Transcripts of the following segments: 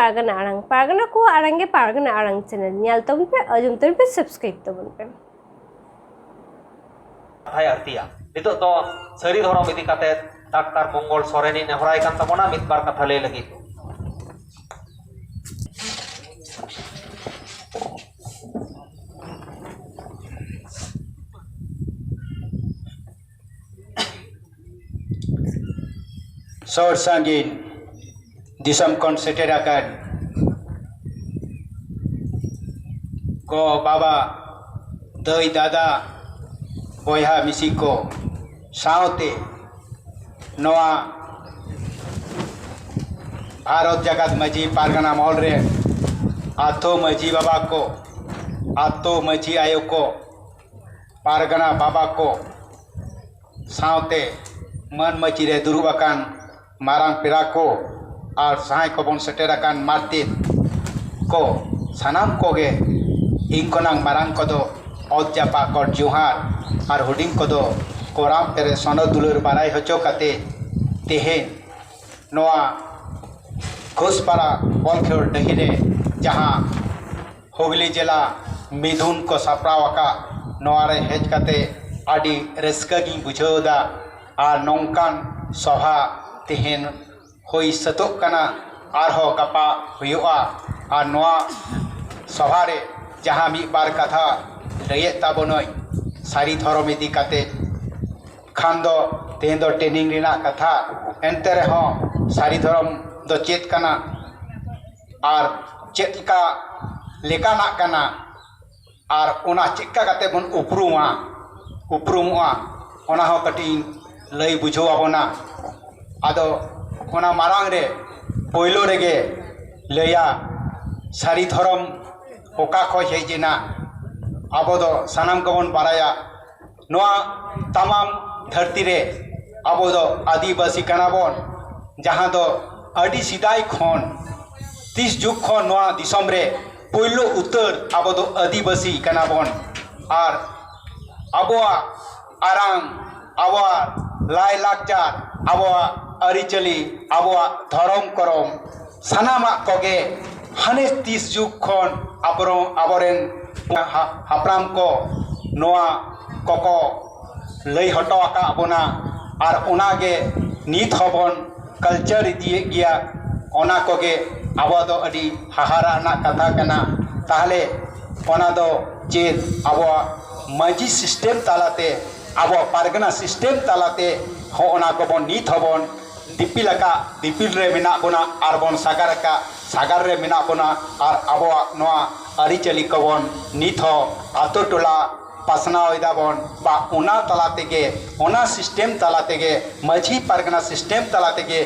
पारगना को आड़ंगे पारगना आड़ंग चैनल ᱧᱮᱞ ᱛᱟᱵᱚᱱ ᱯᱮ ᱟᱸᱡᱚᱢ ᱛᱟᱵᱚᱱ ᱯᱮ सब्सक्राइब ᱛᱟᱵᱚᱱ ᱯᱮ ᱦᱟᱭ ᱟᱨᱛᱤᱭᱟ ᱱᱤᱛᱚᱜ ᱫᱚ ᱥᱟᱹᱨᱤ ᱫᱷᱚᱨᱚᱢ ᱤᱫᱤ ᱠᱟᱛᱮ ᱰᱟᱠᱛᱟᱨ ᱢᱚᱝᱜᱚᱞ ᱥᱚᱨᱮᱱᱤ ᱱᱮᱦᱚᱨᱟᱭ ᱠᱟᱱ ᱛᱟᱵᱚᱱᱟ ᱢᱤᱫ ᱵᱟᱨ ᱠᱟᱛᱷᱟ ᱞᱟᱹᱭ ᱞᱟᱹᱜᱤᱫ Sor Sangin Disam kon seterakan Ko baba Doi dada Boyha misiko Saute Noa Bharat Jagat Maji Pargana Mahol re Ato Maji baba ko Ato Maji ayo ko Pargana baba ko Saute Man Maji re durubakan Marang Pirako ar sahay ko bon seterakan Martin ko sanam koge ingkonang marang kodo odjapa kor juhar ar huding kodo koram pere sono dulur barai hocho kate tehen noa khospara bolkhor dahire jaha Hugli jela midhun ko saprawaka noa re hej kate adi reska gi bujhoda ar nongkan soha tehen hoi satok kana arho gapa huyua ar noa sohare jaha mi bar katha leye tabonoi sari thorom idi kate khando tehen do training rina katha ente reho sari thorom do chet kana ar chetka lekana kana ar ona chekka kate bon uprumua ona ho kati lay bujho abona ado ona marang re poilo rege leya sari thorom oka khoj hejina abodo sanam kobon baraya noa tamam dharti re abodo adibasi kanabon jaha do adi sidai khon 30 jug khon noa disom re poilo utar abodo adibasi kanabon ar aboa arang aboa lai lakchar aboa arichali aboa dharom korom sanama koge hane 30 jug khon aboren hapram ko noa koko lay hoto aka abona ar onage nit hobon culture idie gia ona koge abodo adi hahara na katha kana tahle ona do chet aboa maji system talate abo pargana system talate ho ona kobon nit hobon dipilaka dipil re mena bona arbon sagaraka sagar re mena bona ar aboa noa ari chali kobon nit ho ato tola pasna oidabon ba ona talatege ona system talatege maji pargana system talatege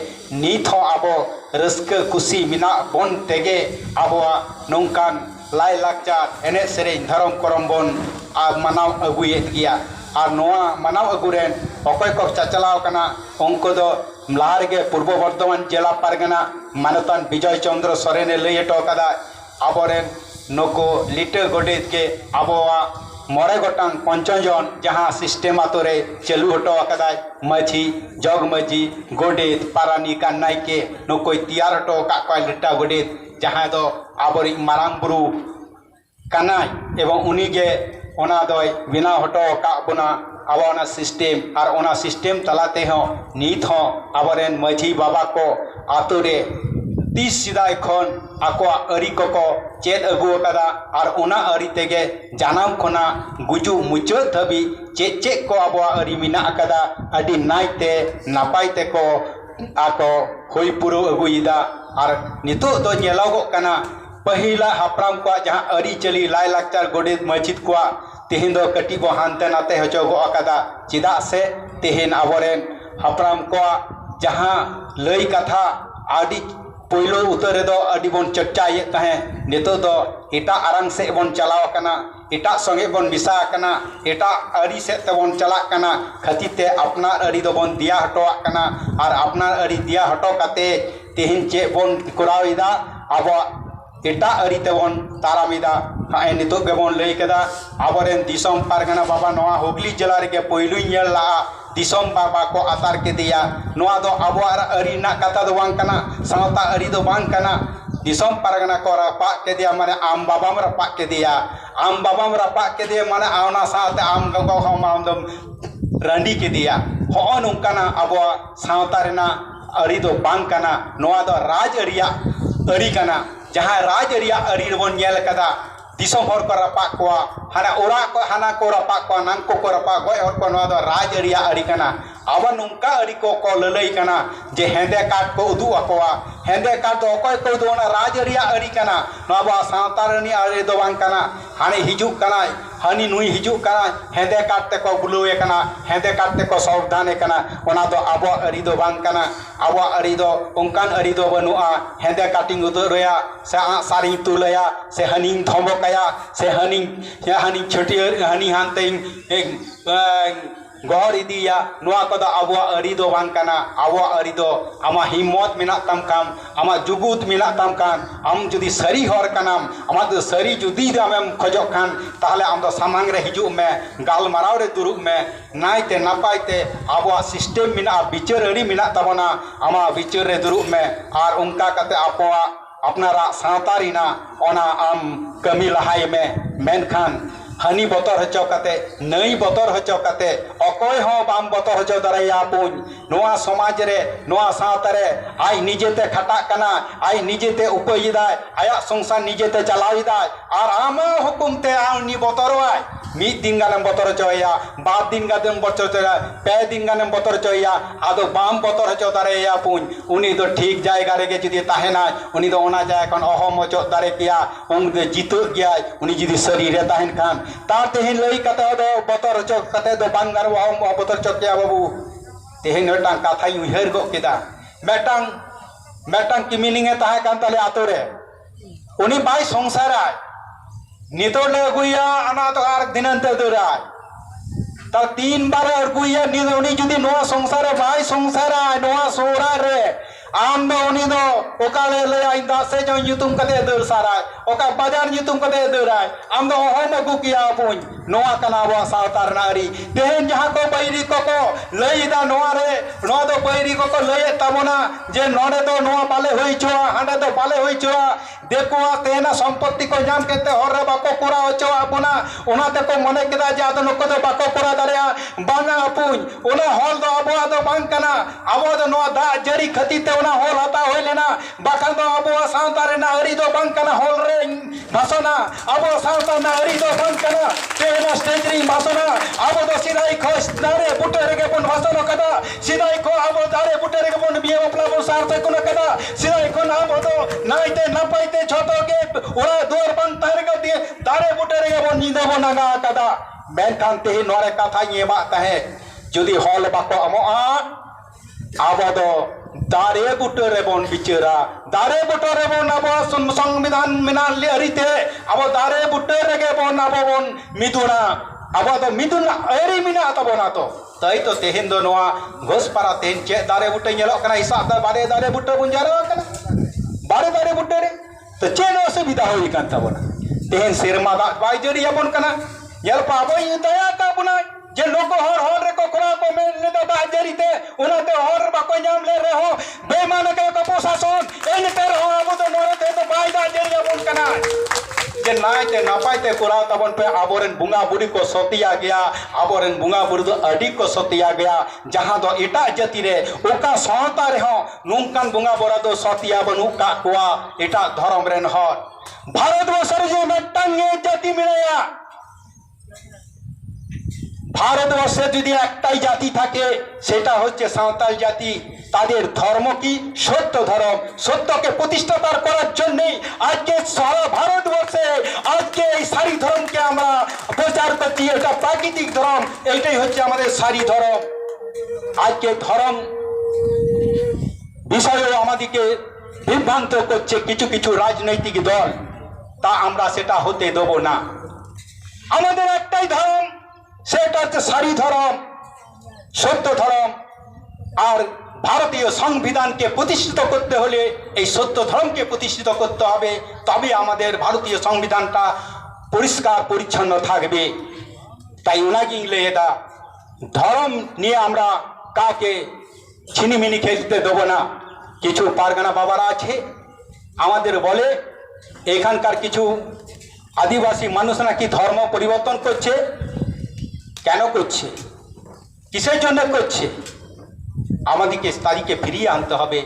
nit ho abo raska kusi mena bon tege aboa nongkan lai lakchar ene sereng dharom korom bon manaw aguyet gia ar noa manaw aguren okoy ko chachalaw kana onko do mlahar ge purbo bardhaman jela pargana manatan Bijoy Chandra Sorene lay eto kada aboren noko liter godet ge aboa more gotang ponchon jaha system atore chalu hoto akada maji jog maji godet parani kannai ke nokoi tiar hoto ka koi lita godet jaha do abori marang buru kanai ebong uni ge ona doi bina hoto ka bona abo ona system ar ona system talate ho nit ho aboren maji baba ko atore 30 sidai khon akwa ari koko chet agu kada ar ona ari tege janam khona guju mucho thabi che ko abo ari mina akada adi naite napai te ko ako hoi puru agu ida ar nitu do nyelago kana pahila hapram ko jaha ari chali lai lakchar godet masjid ko tehen do kati bo hante nate hocho go akada chida se tehen aboren hapram ko jaha lay katha adi poilo utar do adi bon chacca ye tahe nito do eta arang se bon chalaw kana eta songe bon bisa kana eta ari se te bon chalak kana khatite apnar ari do bon dia hto kana ar apnar ari dia hto kate tehen che bon korawida abo eta ari te bon taramida ha nito ge bon lay kada aboren disom pargana baba noa Hugli jela rege poilu nyel la disom baba ko atar ke dia noa do abo ari na kata do bang kana sawta ari do bang kana दिसम पारगना को रापाक के दिया माने आम बाबाम रापाक के दिया आम बाबाम रापाक के दिया माने आना साथे आम गगो हम आम दम रंडी के दिया हो नुकाना अब सावता रेना अरी दो बांग काना नोआ दो राज अरिया अरी काना जहां राज अरिया अरी बन नेल कदा दिसम हर को रापाक को हाना ओरा को हाना को रापाक को नांग को रापाक गय हर को नोआ दो राज अरिया अरी काना अब नुका अरी को ललई काना जे हेंदे काट को उदु अकोवा हेंदे काट दो अकोय को दो ना राज अरिया अरी काना नोआ सावता रनी अरी दो बांग काना हाने हिजुक काना हनी नुई हिजुक काना हेंदे काटते को बुलुए काना हेंदे काटते को सावधाने काना ओना दो अब अरी दो बांग काना अब अरी दो उनकान अरी दो बनुआ हेंदे काटिंग उदुरया से सारी तुलया से हनी धमकया से हनी छोटी हनी हानते गौर इदिया नोआ को अब अरी दो बांग काना अब अरी दो आमा हिम्मत मिना तम काम आमा जुगुत मिना तम कान आम जुदी सरी हर कानाम आमा दो सरी जुदी आमेम खोजो खान ताहले आम दो सामांग रे हिजुग में गालमाराव रे दुरुग में नायते नापायते अब सिस्टम मिना बिचार अड़ी मिना तबना आमा बिचार रे दुरुग में और उनका कते आपवा अपनारा सावतारीना ओना आम कमी लहाय में मेनखान हनी बतर हचो कते नई बतर हचो कते अकय हो बाम बतर हचो दराया पुन नोआ समाज रे नोआ सावता रे आई निजेते खटा कना आई निजेते उपयदाय आया संसार निजेते चलाविदाय और आम हुकुमते आनी बतरवाय मीद दिन गानेम बतर हचोया बार दिन गानेम बतर हचोया पे दिन गानेम बतर हचोया आदो बाम बतर हचो दराया पुन उनी दो ठीक जायगा रे जुदी ताहेना उनी दो ओना जाय कन अहम हचो दारे किया उन दे जितो गया उनी जुदी शरीर रे ताहेन खान तार तेहन लई कते दो बतर चक कते दो बांगार वाम बतर चक या बाबू तेहन हटां कथा उहर गो केदा मेटांग की मीनिंग ए ताहे कान ताले आतो रे उनी बाई संसारा नितो ले गुया अना तो आर दिनंते दुराय ता 3 बार अरगुया नि उनी जुदी नोआ संसार बाई संसारा नोआ सोरा रे आम दो उनी दो ओका ले ले आई दासे जो युतुम कते दर सारा ओका बाजार युतुम कते दराय आम दो होम अगु किया पुन नोआ कना वा सावतार नारी तेहन जहां को बैरी को लई दा नोआ रे नोआ दो बैरी को लई तबना जे नोडे दो नोआ बाले होई छुआ हांडे दो बाले होई छुआ देखुआ तेना संपत्ति को जाम केते हर रे बाको कुरा होचो अपना ओना ते को मने केदा जे आदो नको दो बाको कुरा दारिया बांगा पुन ओना हॉल दो अबो दो बांग कना अबो दो नोआ दा जरी खतीते ओना हॉल हता होय लेना बाखान दो अबो सावतार ना हरी दो बांग कना हॉल रे भाषणा अबो सावतार ना हरी दो बांग कना तेना स्टेज री भाषणा अबो दो सिदाई खोस दारे बुटे रे के पन भाषण कदा सिदाई को अबो दारे बुटे रे के पन बिये अपना बो सार्थ को कदा सिदाई को ना बदो नाइते ना पाइते छोटो के ओरा दोर बन तारे के दिए दारे बुटे रे के पन निदो बो नागा कदा मेनखान ते नोरे कथा ये बात है जुदी हॉल बाको अमोआ आबो दो दारे बुटे रे बन बिचरा दारे बुटे रे बन अब संविधान मिनाल ले हरिते अब दारे बुटे रे के बन अब बन मिदुना अब तो मिदुना एरी मिना तबना तो तई तो तेहन दो नोआ घोसपारा तेन चे दारे बुटे नेलो कना हिसाब दा बारे दारे बुटे बन जारो कना बारे दारे बुटे रे तो चे नो सुविधा होई कान तबना तेहन सिरमा दा बाई जरी अपन कना यल पाबो इ दया का बुना जे लोग हर रे को कोरा को में ने दो बाजरी ते उना ते हर बाको नाम ले रे हो बेमान के को प्रशासन एन कर हो अब तो नोरे ते तो बाई दा जरी अपन कना जे नाय ते नापाय ते कोरा तबन पे आबोरन बुंगा बुड़ी को सतिया गया आबोरन बुंगा बुड़ी तो अडी को सतिया गया जहां दो एटा जाति रे ओका सावता रे हो नुंकान बुंगा बोरा दो सतिया बनु का कोआ एटा धर्म रेन हर भारतवर्ष रे मेटांग जाति मिलया ভারতবর্ষে যদি একটাই জাতি থাকে সেটা হচ্ছে সাঁওতাল জাতি তাদের ধর্ম কি সত্য ধর্ম সত্যকে প্রতিষ্ঠা করার জন্যই আজকে সারা ভারতবর্ষে আজকে এই সারি ধর্মকে আমরা প্রচার করছি এটা প্রাকৃতিক ধর্ম এইটাই হচ্ছে আমাদের সারি ধর্ম আজকে ধর্ম বিষয়েও আমাদেরকে বিভ্রান্ত করছে কিছু কিছু রাজনৈতিক দল তা আমরা সেটা হতে দেব না আমাদের একটাই ধর্ম সেটা হচ্ছে সারি ধর্ম সত্য ধর্ম আর ভারতীয় সংবিধানকে প্রতিষ্ঠিত করতে হলে এই সত্য ধর্মকে প্রতিষ্ঠিত করতে হবে তবে আমাদের ভারতীয় সংবিধানটা পরিষ্কার পরিচ্ছন্ন থাকবে তাই ওনাকে ইংলেদা ধর্ম নিয়ে আমরা কাকে ছিনিমিনি খেলতে দেব না কিছু পারগানা বাবারা আছে আমাদের বলে এখানকার কিছু আদিবাসী মানুষ নাকি ধর্ম পরিবর্তন করছে। কেন করছে, কিসের জন্য করছে? আমাদেরকে তাদেরকে ফিরিয়ে আনতে হবে।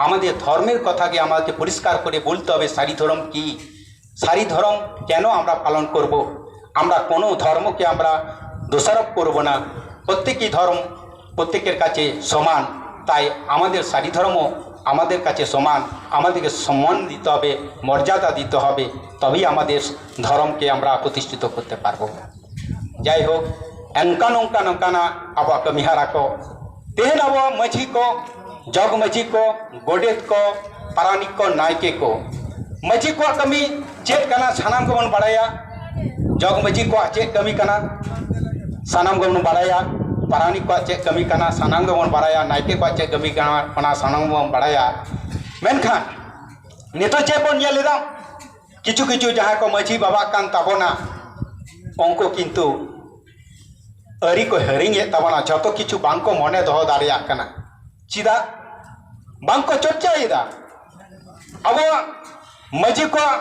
আমাদের ধর্মের কথাকে আমাদের পরিষ্কার করে বলতে হবে সারি ধর্ম কি, সারি ধর্ম কেন আমরা পালন করব। আমরা কোনো ধর্মকে আমরা দোষারোপ করব না। প্রত্যেকই ধর্ম প্রত্যেকের কাছে সমান, তাই আমাদের সারি ধর্ম আমাদের কাছে সমান। আমাদেরকে সম্মান দিতে হবে, মর্যাদা দিতে হবে, তবেই আমাদের ধর্মকে আমরা প্রতিষ্ঠিত করতে পারব। যাই হোক, ᱚᱱᱠᱟᱱ ᱚᱱᱠᱟᱱᱟᱜ ᱟᱵᱚᱣᱟᱜ ᱠᱟᱹᱢᱤᱦᱚᱨᱟ ᱠᱚ ᱛᱮᱦᱮᱧ ᱟᱵᱚᱣᱟᱜ ᱢᱟᱹᱡᱷᱤ ᱠᱚ, ᱡᱚᱜᱽ ᱢᱟᱹᱡᱷᱤ ᱠᱚ, ᱜᱚᱰᱮᱛ ᱠᱚ, ᱯᱟᱨᱟᱱᱤᱠ ᱠᱚ, ᱱᱟᱭᱠᱮ ᱠᱚ, ᱢᱟᱹᱡᱷᱤ ᱠᱚᱣᱟᱜ ᱠᱟᱹᱢᱤ ᱪᱮᱫ ᱠᱟᱱᱟ ᱥᱟᱱᱟᱢ ᱜᱮᱵᱚᱱ ᱵᱟᱲᱟᱭᱟ। ᱡᱚᱜᱽ ᱢᱟᱹᱡᱷᱤ ᱠᱚᱣᱟᱜ ᱪᱮᱫ ᱠᱟᱹᱢᱤ ᱠᱟᱱᱟ ᱥᱟᱱᱟᱢ ᱜᱮᱵᱚᱱ ᱵᱟᱲᱟᱭᱟ। ᱯᱟᱨᱟᱱᱤᱠ ᱠᱚᱣᱟᱜ ᱪᱮᱫ ᱠᱟᱹᱢᱤ ᱠᱟᱱᱟ ᱥᱟᱱᱟᱢ ᱜᱮᱵᱚᱱ ᱵᱟᱲᱟᱭᱟ। ᱱᱟᱭᱠᱮ ᱠᱚᱣᱟᱜ ᱪᱮᱫ ᱠᱟᱹᱢᱤ ᱠᱟᱱᱟ ᱚᱱᱟ ᱥᱟᱱᱟᱢ ᱜᱮᱵᱚᱱ ᱵᱟᱲᱟᱭᱟ। ᱢᱮᱱᱠᱷᱟᱱ ᱱᱤᱛᱚᱜ ᱪᱮᱫ ᱵᱚᱱ ᱧᱮᱞ ᱮᱫᱟ, ᱠᱤᱪᱷᱩ ᱠᱤᱪᱷᱩ ᱡᱟᱦᱟᱸᱭ ᱠᱚ ᱢᱟᱹᱡᱷᱤ ᱵᱟᱵᱟᱜ ᱠᱟᱱ ᱛᱟᱵᱚᱱᱟ ᱩᱱᱠᱩ ᱠᱤᱱᱛᱩ ᱟᱹᱨᱤ ᱠᱚ ᱦᱤᱲᱤᱧᱮᱫ ᱛᱟᱵᱚᱱᱟ। ᱡᱚᱛᱚ ᱠᱤᱪᱷᱩ ᱵᱟᱝᱠᱚ ᱢᱚᱱᱮ ᱫᱚᱦᱚ ᱫᱟᱲᱮᱭᱟᱜ ᱠᱟᱱᱟ। ᱪᱮᱫᱟᱜ ᱵᱟᱝᱠᱚ ᱪᱚᱨᱪᱟᱭᱮᱫᱟ? ᱟᱵᱚᱣᱟᱜ ᱢᱟᱹᱡᱷᱤ ᱠᱚᱣᱟᱜ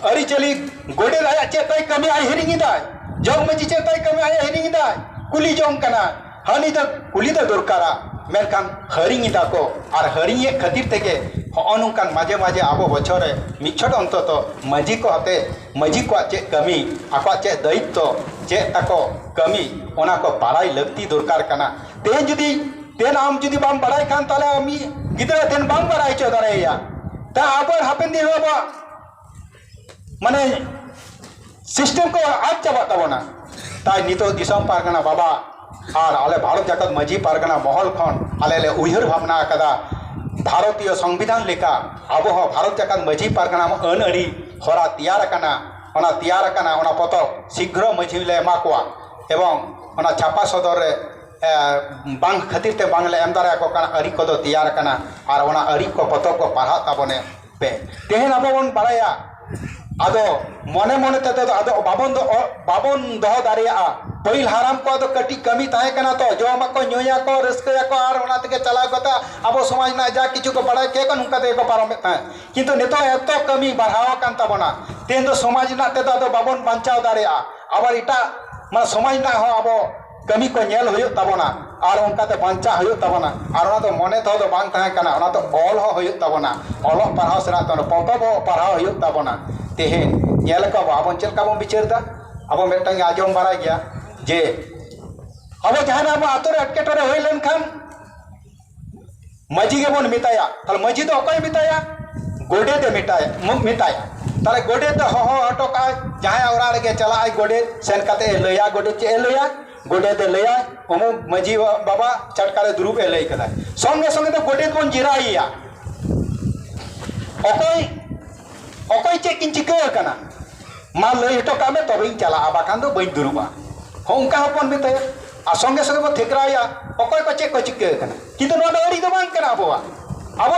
ᱟᱹᱨᱤᱪᱟᱹᱞᱤ ᱜᱚᱰᱮᱛ ᱟᱭᱟᱜ ᱪᱮᱫ ᱛᱟᱭ ᱠᱟᱹᱢᱤ ᱟᱭ ᱦᱤᱲᱤᱧᱮᱫᱟᱭ, ᱡᱚᱜᱽ ᱢᱟᱹᱡᱷᱤ ᱪᱮᱫ ᱛᱟᱭ ᱠᱟᱹᱢᱤ ᱟᱭ ᱦᱤᱲᱤᱧᱮᱫᱟᱭ, ᱠᱩᱞᱤ ᱡᱚᱝ ᱠᱟᱱᱟ। ᱦᱟᱹᱱᱤ ᱫᱚ ᱠᱩᱞᱤ ᱫᱚ ᱫᱚᱨᱠᱟᱨᱟ, ᱢᱮᱱᱠᱷᱟᱱ ᱦᱤᱲᱤᱧᱮᱫᱟ ᱠᱚ। ᱟᱨ ᱦᱤᱲᱤᱧᱮᱫ ᱠᱷᱟᱹᱛᱤᱨ ᱛᱮᱜᱮ ᱦᱚᱸᱜᱼᱚ ᱱᱚᱝᱠᱟᱱ ᱢᱟঝে ᱢᱟঝে ᱟᱵᱚ ᱵᱚᱪᱷᱚᱨ ᱨᱮ ᱢᱤᱫ ᱪᱷᱚᱴ ᱚᱱᱛᱚᱛᱚ ᱢᱟᱹᱡᱷᱤ ᱠᱚ ᱟᱛᱮ ᱢᱟᱹᱡᱷᱤ ᱠᱚᱣᱟᱜ ᱪᱮᱫ ᱠᱟᱹᱢᱤ, ᱟᱠᱚᱣᱟᱜ ᱪᱮᱫ ᱫᱟᱭᱤᱛᱛᱚ, ᱪᱮᱫ ᱛᱟᱠᱚ ᱠᱟᱹᱢᱤ, ᱚᱱᱟ ᱠᱚ ᱵᱟᱲᱟᱭ ᱞᱟᱹᱠᱛᱤ ᱫᱚᱨᱠᱟর ᱠᱟᱱᱟ। ᱛᱮᱦᱮᱧ ᱡᱩᱫᱤ ᱟᱢ ᱡᱩᱫᱤ ᱵᱟᱢ ᱵᱟᱲᱟᱭ ᱠᱷᱟᱱ ᱛᱟᱦᱞᱮ ᱟᱢ ᱜᱤᱫᱽᱨᱟᱹ ᱛᱮᱦᱮᱧ ᱵᱟᱢ ᱵᱟᱲᱟᱭ ᱦᱚᱪᱚ ᱫᱟᱲᱮᱭᱟᱭᱟ। তা আবার হাপেন দিন আবার মানে সিস্টেম কো আজ চাবা তাবনা। তাই নিত দিশম পারগানা বাবা আর আলে ভারত জাকাত মাঝি পারগানা মহল খন আলে উইহর ভাবনা আকাদা ভারতীয় সংবিধান লেখা আবো ভারত জাকাত মাঝি পারগানা আন আড়ি হরা তৈয়ার কানা, ওনা তৈয়ার কানা, ওনা পতক শীঘ্র মাঝি লে এমা কোয়া এবং ওনা ছাপা সদর রে বাং খাতির তে বাংলা এম দারা কো কানা আড়ি কো তৈয়ার কানা। আর ওনা আড়ি কো পতক কো পাড়া তাবনে पे तेहन अब बन बाड़ाया आदो मने मने ते आदो बाबन दह दारिया पहिल हाराम को आदो कटी कमी ताहे कना तो जमा को न्योया को रस्कया को आर ओना तके चला गता अब समाज ना जा किछु को बड़ा के को नुका ते को पारम ता किंतु नेतो एतो कमी बढ़ाव कान ताबना तेन दो समाज ना ते आदो बाबन बांचाव दारिया आबार इटा मा समाज ना हो अब कमी को नेल होयो ताबना और उनकाते बांचा होयो ताबना और ओना तो मने तो बांग ताहे कना ओना तो ऑल हो होयो ताबना ऑलो पढ़ाव सरा तो पतब पढ़ाव होयो ताबना। तेहेन नेल को बाबन चल का बन बिचारदा अब मेटंग आजम बारा गया जे अब जहां अब आतोरे अटकेटरे होय लेन खान मजी के बन मिताया ताल मजी तो अकय मिताया गोडे दे मिताया ताले गोडे तो हो हटो का जहां औरा रे चला आई गोडे सेन काते लया गोडे चे लया गोडे दे लया ओमो मजी बाबा चटकारे दुरुब ए लई कदा संगे संगे तो गोडे बन जिराइया अकय चे किन चिका कना मा लई हटो का में तबे चला आबाखान दो बई दुरुबा होंका हपन मिताया आ संगे संगे बो थेकराया अकय को चे को चिका कना किंतु नो अरी दो बांग कना आबो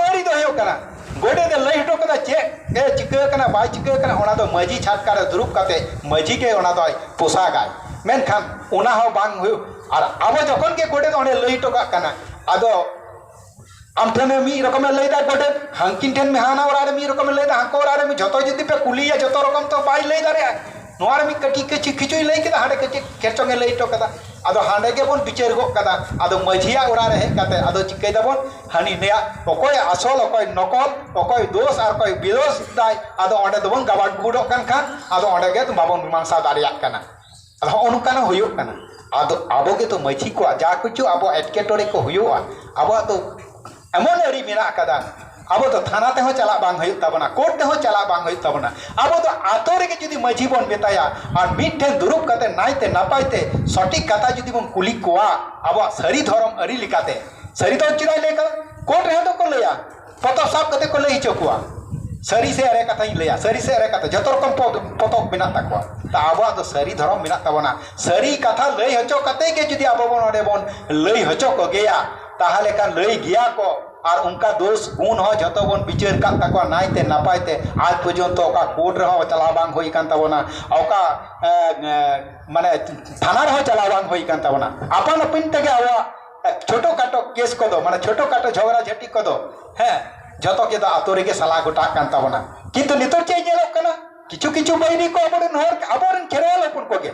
अरी दो हेयो कना गोडे दे लई हटो कदा चे ए चिका कना बाय चिका कना ओना दो मजी छाटकारे दुरुब काते मजी के ओना दो पोसा गाय मेनखान ओना हो बांग हुयो और अब जखन के गोडे ओने लई टोका कना आदो आम ठेन मी रकम लईदा गोडे हांकिन ठेन में हाना ओरा रे मी रकम लईदा हांको ओरा रे मी जतो जदी पे कुलिया जतो रकम तो बाई लई दारे नोआ रे मी कटी के खिचुई लई केदा हाडे के केचोंगे लई टोकदा आदो हांडे के बन बिचार गो कदा आदो मझिया ओरा रे हे काते आदो चिकै दाबन हानि नेया ओकोय आसल ओकोय नकल ओकोय दोष और कोय विदोष दाय आदो ओंडे दोबन गाबाड गुडो खान आदो ओंडे के बाबन मीमांसा दारिया कना आदो ओनुकाना हुयो कना आदो आबो के तो मझी को जा कुछ आबो एटकेटोरे को हुयो आबो तो एमन अरी मेना कदा अब तो थाना ते हो चला बांग होय तबना कोर्ट ते हो चला बांग होय तबना अब तो आतो रे के जुदी मझी बन बेताया और मिठे दुरुप कते नाइते नापाइते सटीक कथा जुदी बन कुली कोआ अब सरी धर्म अरी लिकाते सरी तो चिराय लेका कोर्ट रे तो को लया पतो साफ कते को लई चकुआ सरी से अरे कथा ही लया सरी से अरे कथा जतो रकम पतो बिना तकवा ता अब तो सरी धर्म बिना तबना सरी कथा लई हचो कते के जुदी अब बन ओडे बन लई हचो को गया ताहले का लई गया को और उनका दोष गुण हो जतो बन विचार का तको नाइते नापाइते आज पर्यंत ओका कोर्ट रहो चला बांग होई कान तबना ओका माने थाना रहो चला बांग होई कान तबना अपन पिन तके आवा छोटो काटो केस को दो माने छोटो काटो झगड़ा झटी को दो है जतो के आतो रे साला गोटा कान ताबोना किंतु नितो चे जेलोक कना किछु किछु बहिनी को आबोरन हर आबोरन खेरवाल अपन को के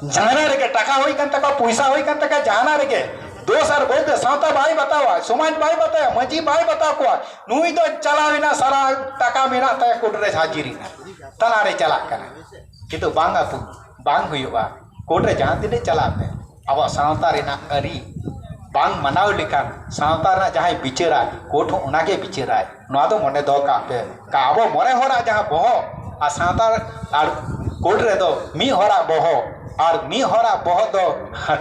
जाना रे के टाका होई कान तका पैसा होई कान तका जाना रे के दोस और बोलते सावता भाई बतावा समाज भाई बताया मजी भाई बताओ को नुई तो चलाविना सारा टाका मेना ता कोर्ट रे हाजिरी तना रे चला कना किंतु बांग आपु बांग हुयुआ कोर्ट रे जहां दिन चला पे अब सावता रे ना अरी बांग मनाव लेखान सावता रे जहां बिचारा कोर्ट उनागे बिचारा नोआ दो मने दो का पे का अब मरे होरा जहां बहो आ सावता और कोर्ट रे दो मी होरा बहो और मी होरा बहो दो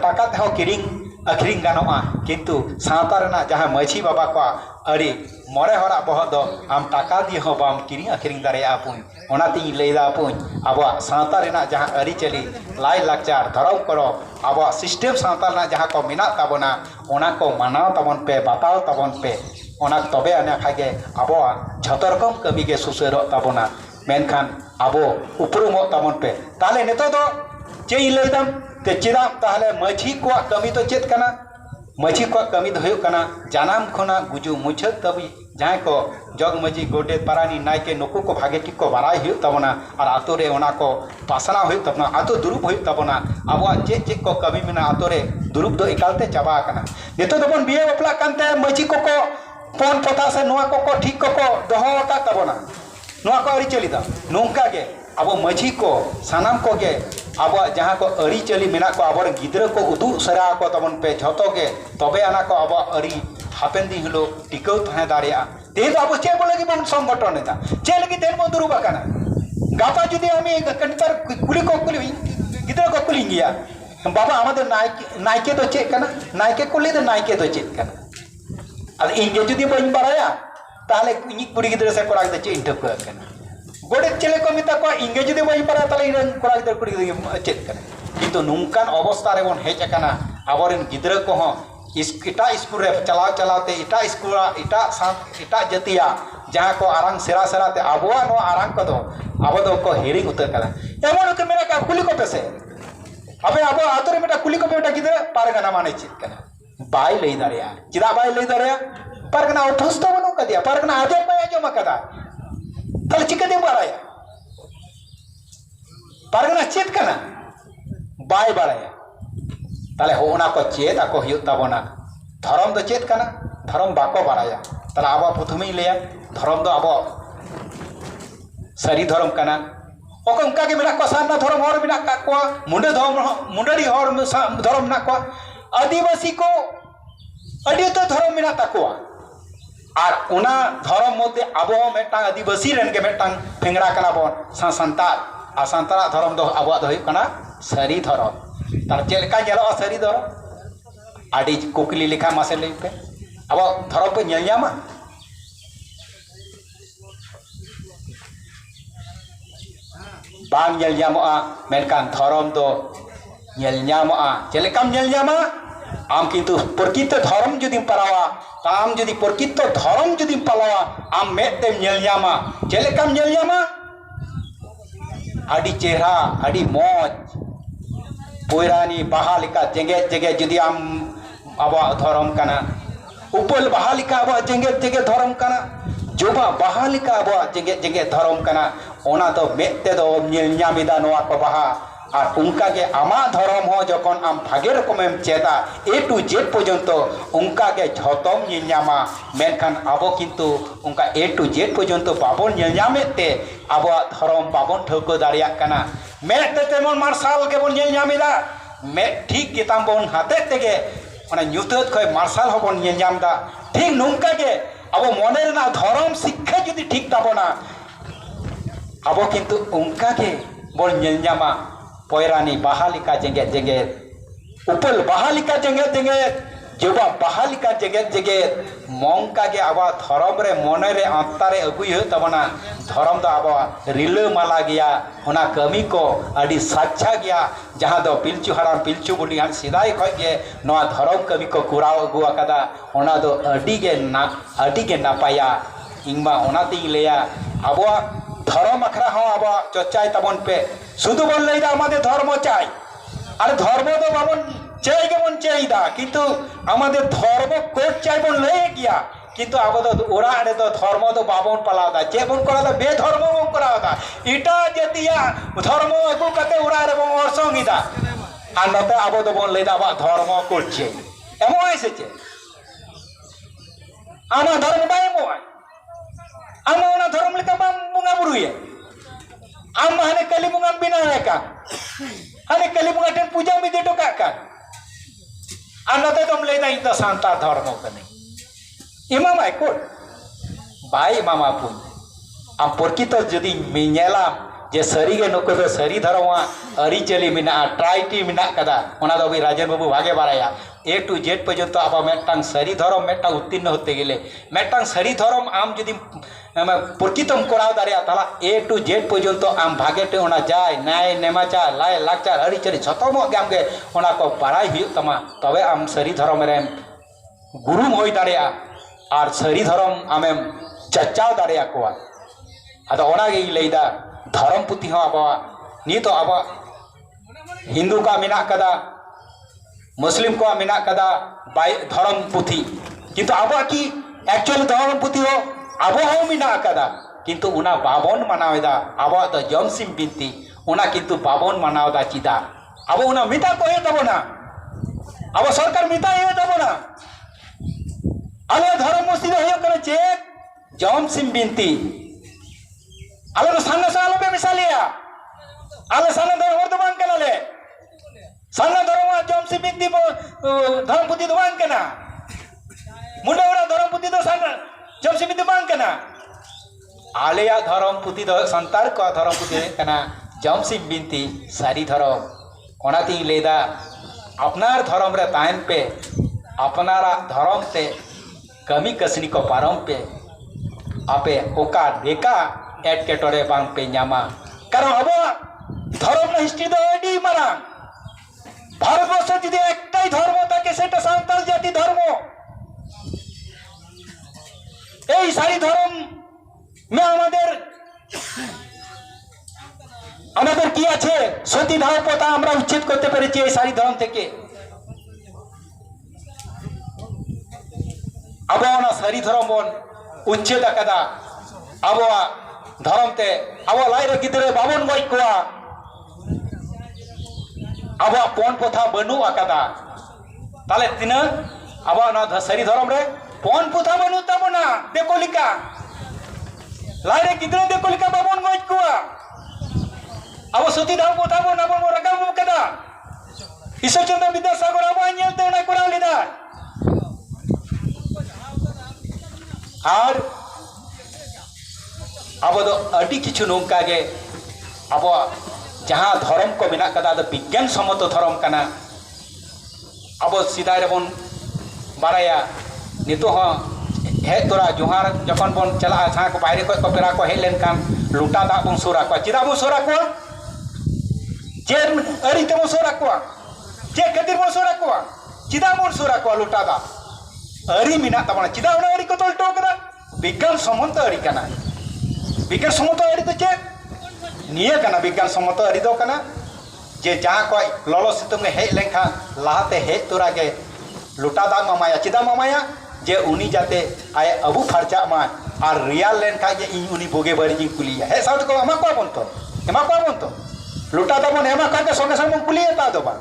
टाका ते हो किरिंग अखरिंग गानोआ किंतु सावता रेना जहां मछी बाबा को अरे मरे हरा बह दो आम टाका दिए हो बाम किरिंग अखरिंग दारेया पुन ओनाती लेदा पुन अब सावता रेना जहां अरी चली लाई लाचार धरम करो अब सिस्टम सावता रेना जहां को मिना ताबोना ओना को मानाव ताबन पे बताओ ताबन पे ओना तबे आने खागे अब झतो रकम कमी के सुसरो ताबोना मेनखान अब उपरुमो ताबन पे ताले नेतो दो चेई लेदम ते चेदा ताहले मछी को कमी तो चेत कना मछी को कमी तो हुयुक कना जानाम खना गुजु मुछत तबी जहां को जग मजी गोडे पारानी नायके नुकु को भागे टिक को बाराय हुयुक तबना और आतो रे ओना को पासना हुयुक तबना आतो दुरुप हुयुक तबना आबो चेक चेक को कमी मेना आतो रे दुरुप दो एकालते चाबा कना नेतो दबन बिये बपला कानते मछी को पन पता से नोआ को ठीक को दोहो का तबना नोआ को अरी चलीदा नोंका गे अब मछी को सानाम को गे अब जहाँ को अरी चली मेना को अब गिद्र को उदू सरा को तबन पे झतो के तबे आना को अब अरी हापेन दिन हिलो टिकौ तहे दारिया ते तो अब चे बोले कि बन संगठन नेता चे लगी तेन मो दुरुबा काना गापा जुदी हमें कंटर कुली को कुली गिद्र को कुली गया बाबा आमादे नायके तो चे काना नायके कुली तो नायके तो चे काना अब इंगे जुदी बन बाराया ताले कुड़ी गिद्र से कोड़ा चे इंटप काना गोडे चले को मिता को इंगे जुदी बई पारा ताले इन कोड़ा गिद्र कुड़ी चेत कने किंतु नुंकान अवस्था रे बन हेज कना आबोरेन गिद्र को हो इटा स्कूल रे चलाव चलावते इटा स्कूल इटा जतिया जहां को आरंग सेरा सेरा ते आबोआ नो आरंग को दो आबो दो को हेरिंग उतर कला एमन के मेरा का कुली को पेसे अबे आबो आतरे मेटा कुली को बेटा गिद्र पारगना माने चेत कना बाय लई दारिया चिदा बाय लई दारिया पारगना उठस तो बनो कदिया पारगना आजे पाया जो मकदा तल चिकदे बाराया पारगना चेत कना बाय बाराया ताले होना को चेत आको हियो ताबोना धर्म दो चेत कना धर्म बाको बाराया ताले आबा प्रथमे लेया धर्म दो आबो सरी धर्म कना ओको उनका के मेना को साना धर्म और बिना का को मुंडे धर्म मुंडरी और धर्म ना को आदिवासी को अडी तो धर्म मेना ताको और उना धर्म मध्य अब मेटांग आदिवासी रेन के मेटांग फेंगड़ा कना बन संतार आ संतारा धर्म दो अब दो कना सरी धर्म तार चेलका जेलो सरी धर्म आडी कुकली लेखा मासे ले पे अब धर्म पे नेलयामा बांग नेलयामा मेनकान धर्म दो नेलयामा चेलकाम नेलयामा आम किंतु प्रकृत धर्म जुदी पारावा ताम जुदी प्रकृत धर्म जुदी पालावा आम मेते नेलयामा चेलकाम नेलयामा आडी चेहरा आडी मौज पोयरानी बाहा लिका जेगे जेगे जुदी आम आबा धर्म कना उपल बाहा लिका आबा जेगे जेगे धर्म कना जोबा बाहा लिका आबा जेगे जेगे धर्म कना ओना तो मेते दो नेलयामिदा नोआ को बाहा और उनका के आमा धर्म हो जखन आम भागे रकमेम चेदा ए टू जेड पर्यंत उनका के झतम नेलयामा मेनखान आबो किंतु उनका ए टू जेड पर्यंत बाबन नेलयामेते आबो धर्म बाबन ठौको दारिया कना मेते तेमन मार्शल के बन नेलयामेदा मे ठीक गेताम बन हाते तेगे ओना न्यूतत खय मार्शल होबन नेलयामदा ठीक नुंका के आबो मने रेना धर्म शिक्षा जुदी ठीक ताबोना आबो किंतु उनका के बन नेलयामा पोयरानी बाहालिका जेगे जेगे उपल बाहालिका जेगे जेगे जोबा बाहालिका जेगे जेगे मंका के आबा धर्म रे मने रे आत्ता रे अगुई हो तबना धर्म दो आबा रिले माला गया होना कमी को अडी साच्छा गया जहां दो पिलचु हराम पिलचु बुढ़ी हान सिदाई खय के नवा धर्म कमी को कुराव अगु आकादा होना दो अडी के नापाया इंगमा होना ती लेया आबा धर्म अखरा हो आबा चर्चाय तबन पे शुद्ध बन लेदा आमादेर धर्म चाই और धर्म तो बाबन चाই केमन चाইदा किंतु आमादेर धर्म कोड चाই बन ले गया किंतु अब तो ओरा रे तो धर्म तो बाबन पालावदा चे बन करादा बेधर्म बन करावदा इटा जतिया धर्म अगु कते ओरा रे बन orसंगिदा আর নতে अब तो बन लेदा बा धर्म करछे एमो एसेछे आमा धर्म बाय एमो आमा ओना धर्म लेका बाम बुंगा बुरुये आमा हने कली बुंगा बिना लेका हने कली बुंगा टेन पूजा में देटो का আর নতে तुम लेदा इन तो सांता धर्म कने इमा माय को बाय मामा पुन आम प्रकृत जदि मेला जे सरी गे नुको दो सरी धर्म अरी चली मिना ट्राइटी मिना कदा ओना दो भी राजन बाबू भागे बाराया ए टू जेड पर्यंत अब मेटांग सरी धर्म मेटा उत्तीर्ण होते गेले मेटांग सरी धर्म आम जदि प्रकृतम कराव दारिया ताला ए टू जेड पर्यंत आम भागे टे ओना जाय नाय नेमाचार लाय लाचार अरी चली छतमो गाम गे ओना को बाराय हुई तमा तबे आम सरी धर्म रे गुरुम होई दारिया और सरी धर्म आमेम चर्चाव दारिया कोआ अदा ओना गे लेदा धर्म पुथी हाँ अब नी तो अब हिंदू का मेना कदा मुस्लिम को मेना कदा बाय धर्म पुथी किंतु अब की एक्चुअल धर्म पुथी हो अब हो मेना कदा किंतु उना बाबन मनावेदा अब तो जमसिम बिनती उना किंतु बाबन मनावेदा चिदा अब उना मिता को हे तबना अब सरकार मिता हे तबना आले धर्म मस्जिद हे करे चे जमसिम बिनती आले तो सान्ना सालो पे मिसालिया आले सान्ना धर्म तो बांग कना ले सान्ना धर्म जमसी बिंदी धर्म पुती तो बांग कना मुंडा ओरा धर्म पुती तो सान्ना जमसी बिंदी बांग कना आले या धर्म पुती तो संतार को धर्म पुती कना जमसी बिंदी सारी धर्म कोनाती लेदा अपनार धर्म रे तायन पे अपनारा धर्म से कमी कसनी को पारम पे आपे ओका देखा एटकेटोरे बांग पे नामा कारण अब धर्म हिस्ट्री दो एडी मारा भारतवर्ष जुदी एकटाई धर्म थाके सेटा सान्ताल जाति धर्म এই সারি ধর্ম মে আমাদের কি আছে সতীদাহ প্রথা আমরা উচ্ছেদ করতে পেরেছি এই সারি ধর্ম থেকে আবহাওয়া সারি ধর্ম বন উচ্ছেদ আকাদা আবহাওয়া धर्मते अब लाइरे गिदरे बाबन गई कोआ अब पौन पोथा बनू आकादा ताले तीन अब ना सरी धर्म रे पौन पोथा बनू तबना देखो लिका लाइरे गिदरे देखो लिका बाबन गई कोआ अब सती धाव पोथा बन अब रकाम कदा ईश्वरचंद्र विद्यासागर अब आनेलते ना कोरा लिदा और अब तो अड़ी किछु नौका गे अब जहाँ धर्म को मेना कदा तो विज्ञान सम्मत धर्म कना अब सिदाय बन बाराया नितो हे तोरा जोहार जखन बन चला जहाँ को बाहर को पेरा को हेज लेनकान लुटा दा बन सोरा को चिदा बन सोरा को जे अड़ी ते बन सोरा को जे खातिर बन सोरा को चिदा बन सोरा को लुटा दा अड़ी मेना तबना चिदा ओना अड़ी को तोलटो कदा विज्ञान सम्मत अड़ी कना विज्ञान सम्मत अड़ी तो चे निये कना विज्ञान सम्मत अड़ी दो कना जे जहाँ को ललो सितुंग हेज लेखा लाते हेज तोरा के लुटा दा मामाया चिदा मामाया जे उनी जाते आए अबू फरचा मा और रियल लेन का जे इन उनी भोगे बड़ी कुलिया हे साउथ को एमा को बन तो लुटा दा बन एमा का के संगे संगे कुलिया ता दो बा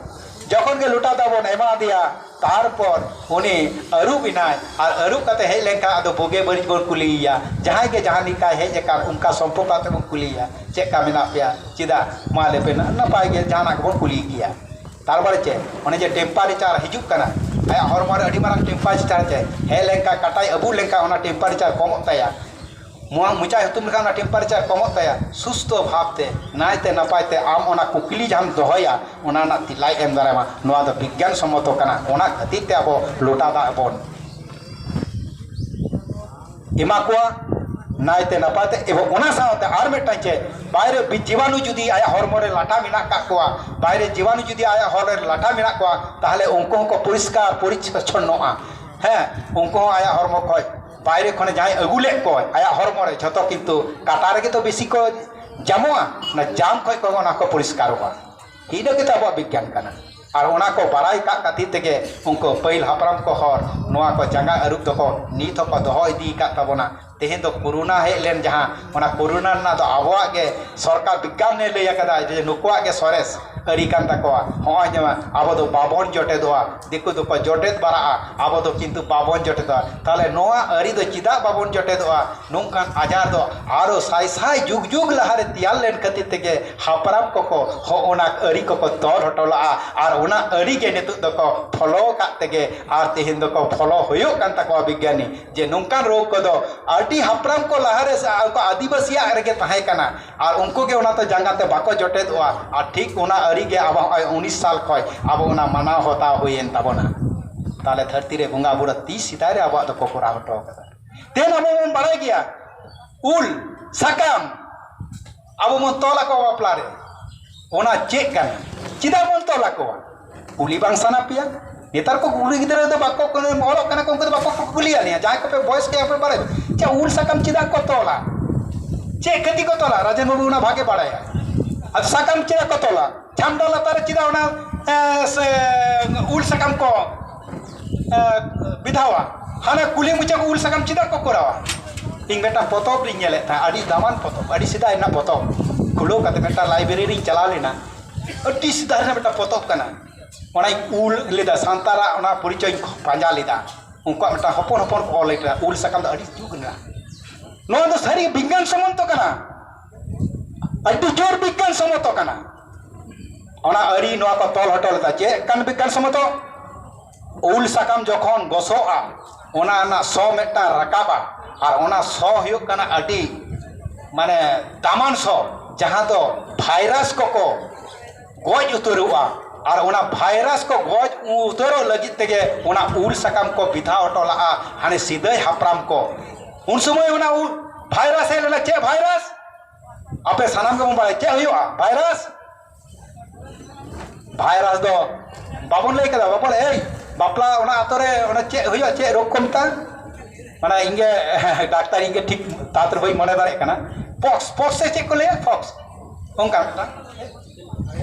जखन के लुटा दा बन एमा दिया तारपर उनी अरु बिनाय और अरु कते हेज लेखा आदो भोगे बड़ी बन कुलिया जहां के जहां निका हेज का उनका संपर्क आते बन कुलिया चे का मेना पेया चिदा माले पे ना पाए के जाना को कुली किया तारपर चे ओने जे टेम्परेचर हिजुक कना आया हॉर्मोन अड़ी मारंग टेम्परेचर चे हे लेंका कटाई अबू लेंका ओना टेम्परेचर कमत ताया मुआ मुचा तुम लेखा ओना टेम्परेचर कमत ताया सुस्त भावते नायते नपायते आम ओना कुकली जाम दोहया ओना ना तिलाई एम दारामा नोआ दो विज्ञान सम्मत कना ओना खातिर ते अब लोटा दा बन एमा को नायते नपायते एबो ओना सावते आर मेटा चे बाहरे जीवाणु जुदी आया हॉर्मोन रे लाटा मिना का कोआ बाहरे जीवाणु जुदी आया हॉर्मोन रे लाटा मिना कोआ ताहले उनको को परिष्कार परिच्छन्नआ है उनको आया हॉर्मोन को बाहरे खने जाय अगुले को आया हॉर्मोन रे जतो किंतु काटा रे तो बेसी को जामोआ ना जाम खय को ना को परिष्कार होआ इनो के तो अब विज्ञान कना और उना को बड़ाई का खातिर तेगे उनको पहिल हापराम को हर नोआ को जंगा अरूप दो नीत को दोहो इदी का तबोना तेहें तो कोरोना हेज लेन जहाँ ओना कोरोना ना तो आबोआ के सरकार विज्ञान ने लैया कदा जे नुकुआ के सरेस अरी कान तकोआ होय जमा आबो दो बाबन जोटे दोआ दिकु दो को जोटेत बारा आबो दो किंतु बाबन जोटे दोआ ताले नोआ अरी दो चिदा बाबन जोटे दोआ नोंकान आजार दो आरो साई साई जुग जुग लहारे तियाल लेन खातिर तेगे हापराम को हो ओना अरी को तोर हटोला और ओना अरी के नितु दो को फॉलो कातेगे और तेहें दो को फॉलो होयो कान तकोआ विज्ञानी जे नोंकान रोग को दो आटी हापराम को लहारे से उनको आदिवासिया रगे तहे कना और उनको के ओना तो जंगाते बाको जोटे दोआ और ठीक ओना अरी के अब 19 साल खय अब ओना माना होता हुएन तबोना ताले धरती रे बंगा बुरा 30 सिताय रे अब तो कोरा हटो कदा तेन अब मन बाड़ाय गया उल साकाम अब मन तोला को बापला रे ओना चेक कना चिदा मन तोला को कुली बांग साना पिया नेतार को कुली गिदरे दो बाको को मोलो कना को उनको बाको कुलिया ने जाय को पे बॉयस के पे बारे चा उल साकाम चिदा को तोला चे कति को तोला राजन बाबू ना भागे बाड़ाया अब साकाम चिदा को तोला छामडा लतार चिदा ओना उल साकाम को विधावा हाना कुली मुचा को उल साकाम चिदा को कोरावा ᱤᱧ ᱢᱮᱴᱟ ᱯᱚᱛᱚᱵ ᱨᱤᱧ ᱧᱮᱞᱮᱫ ᱛᱟᱦᱮᱸ ᱟᱹᱰᱤ ᱫᱟᱢᱟᱱ ᱯᱚᱛᱚᱵ ᱟᱹᱰᱤ ᱥᱮᱫᱟᱭ ᱨᱮᱱᱟᱜ ᱯᱚᱛᱚᱵ ᱠᱷᱩᱞᱟᱹᱣ ᱠᱟᱛᱮ ᱢᱮᱴᱟ ᱞᱟᱭᱵᱨᱮᱨᱤ ᱨᱤᱧ ᱪᱟᱞᱟᱣ ᱞᱮᱱᱟ ᱟᱹᱰᱤ ᱥᱮᱫᱟᱭ ᱨᱮᱱᱟᱜ ᱢᱮᱴᱟ ᱯᱚᱛᱚᱵ ᱠᱟᱱᱟ ᱚᱱᱟᱧ ᱩᱞ ᱞᱮᱫᱟ ᱥᱟᱱᱛᱟᱲᱟᱜ ᱚᱱᱟ ᱯᱚᱨᱤᱪᱚᱭ ᱯᱟᱸᱡᱟ ᱞᱮᱫᱟ ᱩᱱᱠᱩᱣᱟᱜ ᱢᱮᱴᱟ ᱦᱚᱯᱚᱱ ᱦᱚᱯᱚᱱ ᱠᱚ ᱚᱞ ᱞᱮᱫᱟ ᱩᱞ ᱥᱟᱠᱟᱢ ᱫᱚ ᱟᱹᱰᱤ ᱡᱩᱜᱽ ᱨᱮᱱᱟᱜ ᱱᱚᱣᱟ ᱫᱚ ᱥᱟᱹᱨᱤ ᱵᱤᱜᱽᱜᱟᱱ ᱥᱚᱢᱢᱚᱛᱚ ᱠᱟᱱᱟ ᱟᱹᱰᱤ ᱡᱳᱨ ᱵᱤᱜᱽᱜᱟᱱ ᱥᱚᱢᱢᱚᱛᱚ ᱠᱟᱱᱟ ᱚᱱᱟ ᱟᱹᱨᱤ ᱱᱚᱣᱟ ᱠᱚ ᱛᱚᱞ ᱦᱚᱴᱚ ᱞᱮᱫᱟ ᱪᱮᱫ ᱠᱟᱱ ᱵᱤᱜᱽᱜᱟᱱ ᱥᱚᱢᱢᱚᱛᱚ ᱩᱞ ᱥᱟᱠᱟᱢ ᱡᱚᱠᱷᱚᱱ ᱜᱚᱥᱚᱜᱼᱟ ᱚᱱᱟ ᱨᱮᱱᱟᱜ ᱥᱚ ᱢᱤᱫᱴᱟᱝ ᱨᱟᱠᱟᱵᱟ और ओना सौ हुयुग कना अडी माने दामान सौ जहाँ तो भाइरस को गज उतरुआ और ओना भाइरस को गज उतरो लगित तेगे ओना उल साकाम को विधा हटोला हाने सीधे हापराम को उन समय ओना भाइरस है लेना चे भाइरस आपे सानाम के बारे चे हुयुआ भाइरस भाइरस दो बाबन लई कदा बाबन ए बापला ओना आतरे ओना चे हुयुआ चे रोग को मिता माना इंगे डाक्टर इंगे ठीक तातर भाई मने दारे कना पॉक्स पॉक्स से चेक को ले पॉक्स उनका मिता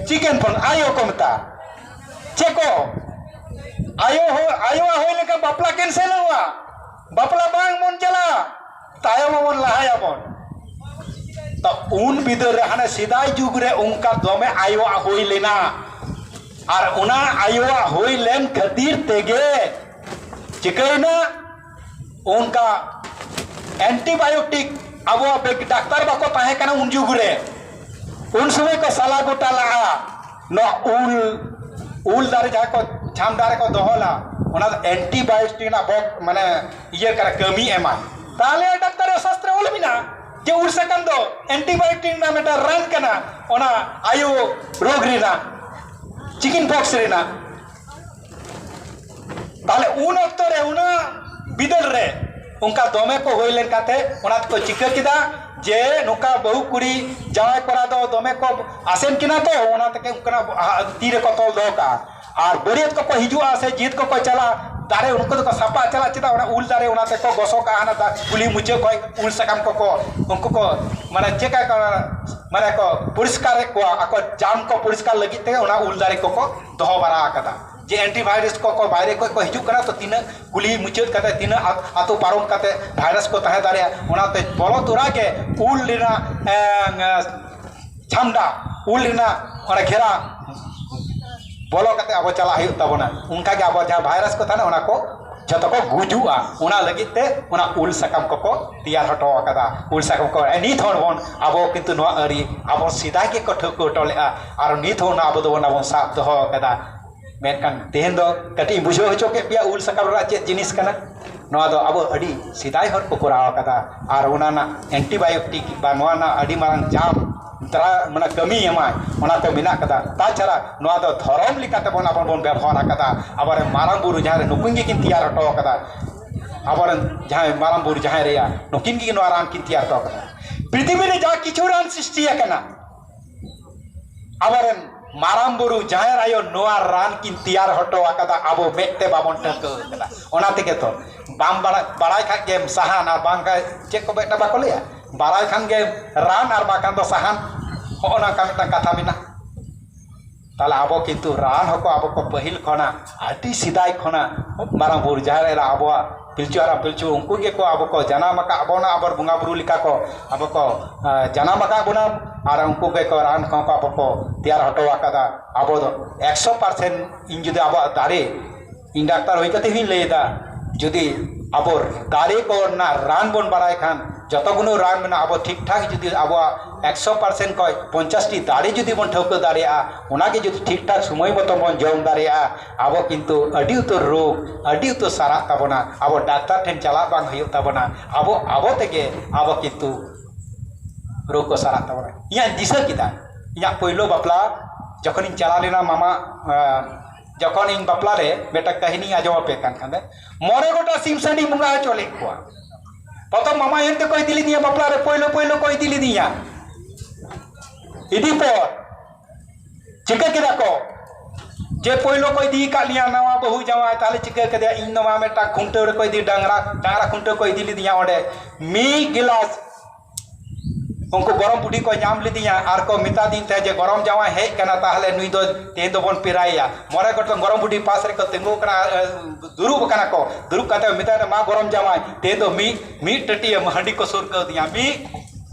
चिकन पॉक्स आयो को मिता चेको आयो हो लेका बापला कैंसिल हुआ बापला बांग मन चला तायो मन लहाया बन तो उन बिदर हाने सिदाय जुग रे उनका दोमे आयो होई लेना और उना आयो होई लेन खातिर तेगे चिकना उनका एंटीबायोटिक अब डाक्टर बाको तहे कना उन जुग रे उन समय को साला गोटा लगा न उल दारे जहाँ को छाम दारे को दोहला उना एंटीबायोटिक ना बक माने ये करा कमी एमा ताले डाक्टर शास्त्र ओल बिना जे उल सकम दो एंटीबायोटिक ना मेटा रन कना ओना आयु रोग रेना चिकन पॉक्स रेना ताले उन अक्तो रे उना बिदल रे उनका दोमे को होई लेन काते ओना को चिका किदा जे नुका बहु कुड़ी जाय करा दो दोमे को आसेन किना तो ओना तके उनका तीरे को तोल दो का और बरियत को हिजुआ से जीत को चला दारे उनको तो सापा चला चिता ओना उल दारे ओना ते को गोसो का हाना दा कुली मुचे को उल सकाम को उनको को माने चेका को माने को परिष्कार को आको जाम को परिष्कार लगी ते ओना उल दारे को दोहो बारा कदा जे एंटीवायरस को बाहर को हिजू करा तो तीन कुली मुचाद कते तीन आतो पारम कते भाइरस को तहे दारे ओनाते बोलो तोरा के उल लेना छामडा उल लेना ओना घेरा बोलो कते अब चला हियो तबना उनका के अब जहाँ भाइरस को था ना ओना को जतो को गुजुआ ओना लगित ते ओना उल सकाम को तैयार हटो कदा उल सकाम को नित होन बोन अब किंतु नो अरी अब सीधा के को ठोक टोले और नित होन अब दो ना बोन साफ दो कदा मेनकान तेहन दो कटी बुझो हचो के पिया उल सकाम रा चे जिनिस कना नोआ दो अब अडी सिदाय हर को कोराव कदा और ओना ना एंटीबायोटिक बा नोआ ना अडी मारंग जाम तरा मना कमी एमा ओना ते मिना कदा ता छाड़ा नोआ दो धरम लिकाते बोन आपन बोन व्यवहार कदा अबार मारांग बुरु जहां रे नुकुंगी किन तैयार हटो कदा अबार जहां मारांग बुरु जहां रेया नुकिन की नोआ रान किन तैयार हटो कदा पृथ्वी रे जा किछु रान सृष्टि कना अबार माराम बुरु जहां आयो नोआ रान किन तैयार हटो कदा अब मेते बाबन टक कदा ओना तेगे तो बाम बाड़ाय खा के सहान और बांग का चेक को बेटा बाको लेया बाड़ाय खान के रान और बाकान दो सहान होना का मिटा कथा मिना ताले आबो किंतु रान हको आबो को पहिल खना आटी सिदाय खना मारा बुर जहारे आबो पिलचु आरा पिलचु उनको के को आबो को जनाम का आबोना आबर बुंगा बुरु लिका को आबो को जनाम का बुना आर उनको के को रान को आबो को तैयार हटो आकादा आबो दो 100% इन जुदे आबो दारे इन डाक्टर होई कते हिन लेदा जुदी आबो दारे को ना रान बन बाराय खान जत गुनो रान में आबो ठीक ठाक जुदी आबो 100% को 50 टी दारे जुदी बन ठौक दारेया उना के जुदी ठीक ठाक समय मतो बन जम दारेया आबो किंतु अडी उतर रोग अडी उतर सारा ताबना आबो डाक्टर ठेन चला बांग हयो ताबना आबो तेगे आबो किंतु रोग को सारा ताबना इया दिशा किदा इया पहिलो बापला जखन इन चला लेना मामा जखन इन बापला रे बेटा कहानी आजो पे कान खांदे मोरे गोटा सिम संडी मुंगा चले को प्रथम मामा हेनते कोई दिली दिया बापला रे पहिलो कोई दिली दिया इदी पर चिका केदा को जे पहिलो कोई दी का लिया नवा बहु जावा ताले चिका केदा इन नवा मेटा खुंटे रे कोई दी डांगरा खुंटे कोई दिली दिया ओडे मी गिलास उनको गरम पुटी को नाम लिदिया आर को मिता दिन थे जे गरम जावा हे कना ताहले नुई दो ते दो बन पिराया मोरे गोटो गरम पुटी पास रे को तेंगो कना दुरुब कना को दुरुब काते मिता मा गरम जावा ते दो मी टटी हंडी को सुर कर दिया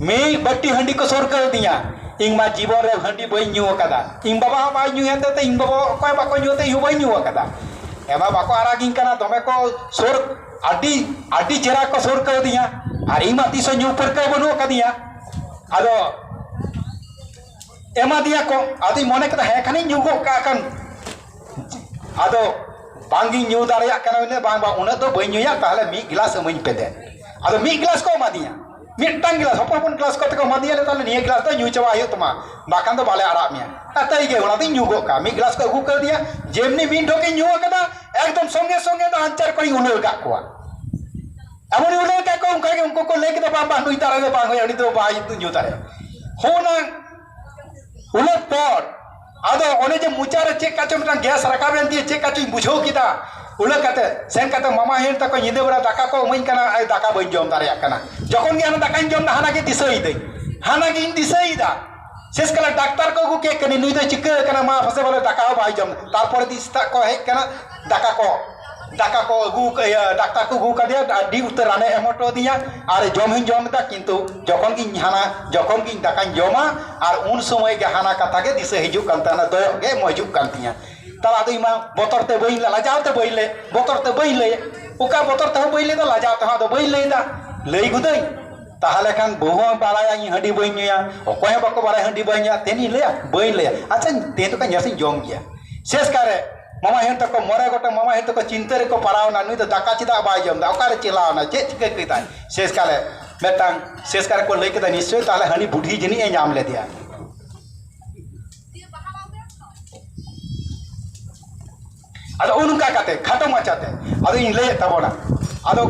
मी बट्टी हंडी को सुर कर दिया इंग मा जीवन रे हंडी बई न्यू कदा इंग बाबा बा न्यू हेते ते इंग बाबा कोय बाको न्यू ते बई न्यू कदा एमा बाको आरागिंग कना तमे को सुर आडी चेरा को सुर कर दिया आर इंग मा तिसो न्यू पर के बनु कदिया आदो एमा दिया को आदि मने कदा हे खानी न्यूगो का कन आदो बांगी न्यू दारिया कना ने बांग उन दो बई न्यूया ताहले मी गिलास अमई पे दे आदो मी गिलास को मा दिया मिटटांग गिलास हपन गिलास को तको मा दिया ले ताले निया गिलास तो न्यू चवा आयो तमा बाकान तो बाले आरा मिया अतई गे उना दी न्यूगो का मी गिलास को अगु कर दिया जेमनी मी ढोके न्यू कदा एकदम संगे तो अंचर कोई उनल गा को अमन उनल का को उनको को लेके तो बाबा नुई तारा दे बांग अडी तो बाई तु न्यू तारे होना उलट पर आदो ओने जे मुचारे चेक काचो मिटा गैस रकाबेन दिए चेक काचो बुझो किदा उलट काते सेन काते मामा हेन तको निदे बरा दाका को मई कना आई दाका बई जम दारे कना जखन गे दाका जम हाना के दिसई दे हाना के इन दिसई दा शेष कला डाक्टर को गु के कनी नुई दे चिक कना मा फसे बोले दाका हो बाई जम तारपर दिसता को हे कना दाका को अगू डाक्टर को गु का दिया डी उतर राने एमटो दिया आर जम हिन जम दा किंतु जखन की हाना जखन की दाका जमा आर उन समय के हाना कथा के दिसे हिजु कांताना दय के मजुक कांतिया तला दो इमा बोतर ते बई लाजाव ते बई ले बोतर ते बई ले ओका बोतर ते बई ले तो लाजाव ते दो बई ले दा लई गुदई ताहले खान बहु बाराया इ हंडी बई न्या ओकोय बको बाराय हंडी बई न्या तेनी ले बई ले अच्छा ते तो का जसी जम गया शेष करे मामा हेन तक मोरे गोटे मामा हेन तक चिंता रे को परावना नुई तो दाका चिदा बाय जम दा ओकारे चिलावना जे चिके किता शेष काले मेटांग शेष काले को लेके दा निश्चय ताले हनी बुढ़ी जनी ए नाम ले दिया आदो उनका काते खाटो माचाते आदो इन ले तबोना आदो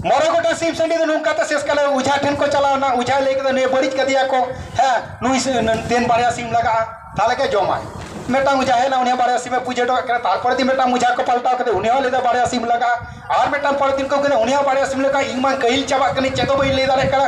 मोरे गोटे सिम संडी दो नुका ते शेष काले उझा ठेन को चलावना उझा लेके तो ने बरिज का दिया को है नुई तेन बारिया सिम लगा ताले के जमा मेटा मुझा है ना उन्हें बारे सिम पूजे तो करे तारपर दिन मेटा मुझा को पलटाव करते उन्हें ले दे बारे सिम लगा और मेटा पर दिन को करे उन्हें बारे सिम लगा इमा कहिल चाबा कने चेतो बई ले दारे करा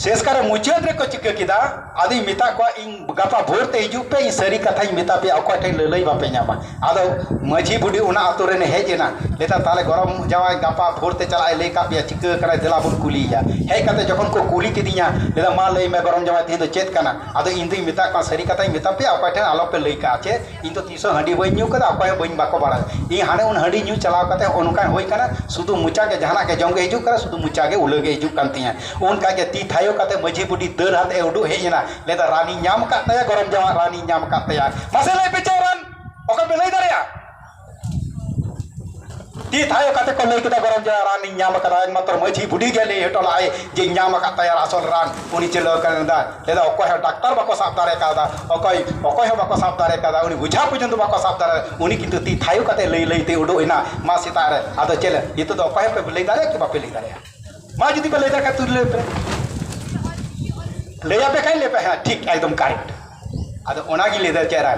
शेष करे मुचेद रे को चिके किदा आदि मिता को इन गपा भोर ते हिजु पे इ सरी कथा इ मिता पे अको ठे लई बापे न्यामा आदो मझी बुडी उना आतो रे ने हेजेना लेता ताले गरम जावा गपा भोर ते चला ले का पे चिके करे दिला बुन कुलिया हे कते जखन को कुली के दिया लेता मा लई में गरम जावा ते तो चेत कना आदो इन दी मिता को सरी कथा इ मिता पे अको ठे आलो पे लई का छे इन तो तीसो हंडी बई न्यू कदा अको बई बाको बाड़ा इ हाने उन हंडी न्यू चलाव कते उनका होई कना सुदु मुचा के जहाना के जंगे हिजु करे सुदु मुचा के उले के हिजु कांतिया उनका के ती थायो कते मझी बुडी दर हाते उडु हेजना लेदा रानी नाम कातया गरम जावा रानी नाम कातया मासे ले पिचौरन ओका पे लई दरिया ती थायो काते को लई कदा गरम जावा रानी नाम कदा मात्र मझी बुडी गेले हेटोला आए जे नाम कातया असल रान उनी चलो करदा लेदा ओको है डॉक्टर बाको साफ दारे कादा ओको है बाको साफ दारे कादा उनी बुझा पुजन बाको साफ दारे उनी किंतु ती थायो काते लई ते उडु इना मा सीता रे आदो चले ये तो ओको है पे लई दारे कि बापे लई दारे मा जदी पे लई दारे का तू ले पे ले पे कहीं ले पे है ठीक एकदम करेक्ट अदो ओनागी लेदर चेहरा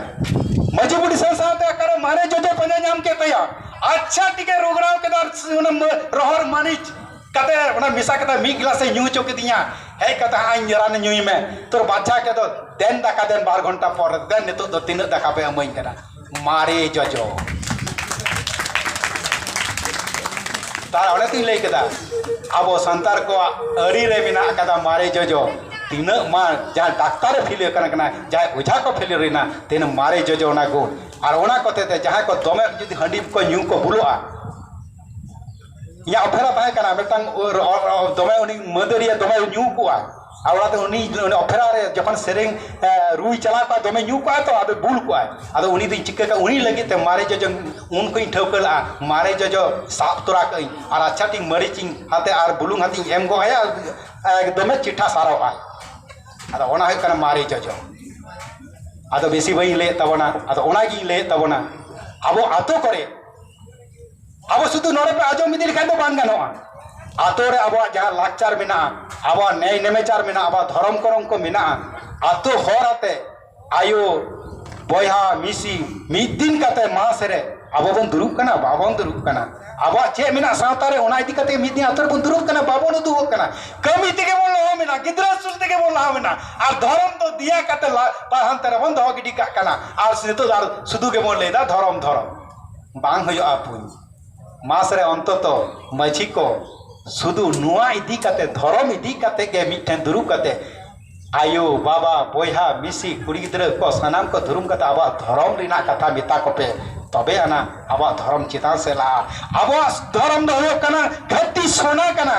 मजे बुडी संसाते करे मारे जोते पंजा नाम के तया अच्छा टिके रोगराव के दर रहर मानिच कते ओना मिसा कते मी गिलास न्यू चोक दिया हेज कते आइन रान ᱧᱩᱭ ᱢᱮ तोर बाचा के तो देन दाका देन 2 घंटा पर देन नितो दो तीन दाका पे अमई करा मारे जजो तार ओने तीन लई कदा अब संतार को अरी रे मिना कदा मारे जजो तीन मा जा डाक्तार फिले कना जा ओझा को फिले रेना तीन मारे जजो ना गुण और ओना कोते ते जहां को दमे जुदी हंडी को न्यू को बुलोआ या अफेरा ताहे कना बेटांग दमे उनी मदरिया दमे न्यू कोआ आवलाते उनी अफेरा रे जखन सेरेंग रुई चला पा दमे न्यू कोआ तो आदे बुल कोआ आदे उनी दिन चिक्का का उनी लगी ते मारे जजो उन कोई ठोकला मारे जजो साफ तोरा कई और अच्छा टिंग मरीचिंग हाते और बुलुंग हाती एम गो आया एकदम चिट्ठा सारा आ आदे ओना है कना मारे जजो आदो बेसी बई ले तबना आदो ओना गी ले तबना आबो आतो करे आबो सुदु नोरे पे आजो मिदिल खान दो बान गानोआ आतो रे आबो जहां लाकचार मेना आबो न्याय नेमेचार मेना आबो धर्म करम को मेना आतो होराते आयो बयहा मिसी मिद दिन काते मास रे आबो बन दुरुब कना बाबन दुरुब कना आबो चे मेना सावता रे ओना इदी काते मिद दिन आतो बन दुरुब कना बाबन दुरुब कना कमी तिके बोल हो मेना गिद्रा सुल तिके बोल हा मेना और धर्म तो दिया काते पाहन तेरे बन दो गिडी का कना और सितो दार सुदु के बोल लेदा धर्म धर्म बांग होयो आपुन मास रे अंततो माझी को सुदु नुआ इदी काते धर्म इदी काते के मिठन दुरुब काते आयो बाबा बोहा मिसी कुड़ी गिद्रा को सनाम को धुरुम काते आबा धर्म रिना कथा मिता को पे तबे आना आबा धर्म चिता से ला आबा धर्म दो कना घटी सोना कना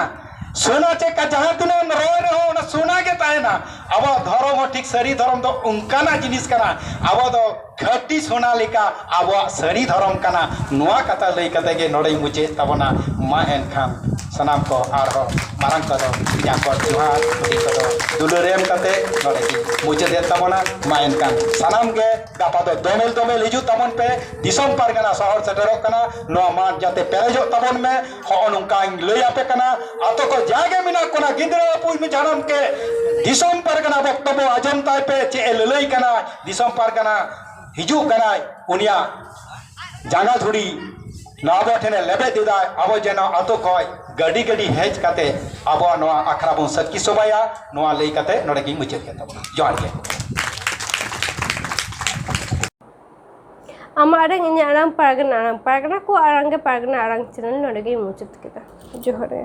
सोना चे का जहां तिना रोय रहो ना सोना के ताहेना आबा धर्म हो ठीक सरी धर्म तो उनकाना जिनिस कना आबा तो घटी सोना लेका आबा सरी धर्म कना नुआ कथा लई कते के नोडे मुचे तबना मा एन खान सनाम को आर हो मारंग को या को जुहार कुटी को दुलरेम कते नोडे की मुचे दे तबना मा एन खान सनाम के गापा तो दोमेल हिजु तमन पे दिसम पारगना शहर सेटरो कना नो मा जाते पेरेजो तमन में हो नुका लई आपे कना आतो को जागे मिना कोना गिद्रा पुई में जानम के दिसम पारगना वक्तव्य आजम ताय पे चे लई कना दिसम पारगना हिजु कना उनिया जांगा धुड़ी नाबो ठेने लेबे दिदा आबो जेना आतो कोय गडी गडी हेज काते आबो नोआ आखरा बन सकी सोबाया नोआ लई काते नोडे की मुचे के तबना जोहार के आमारंग इन आराम पारगना को आरंगे पारगना आरंग चैनल नोडे की मुचे के जोहार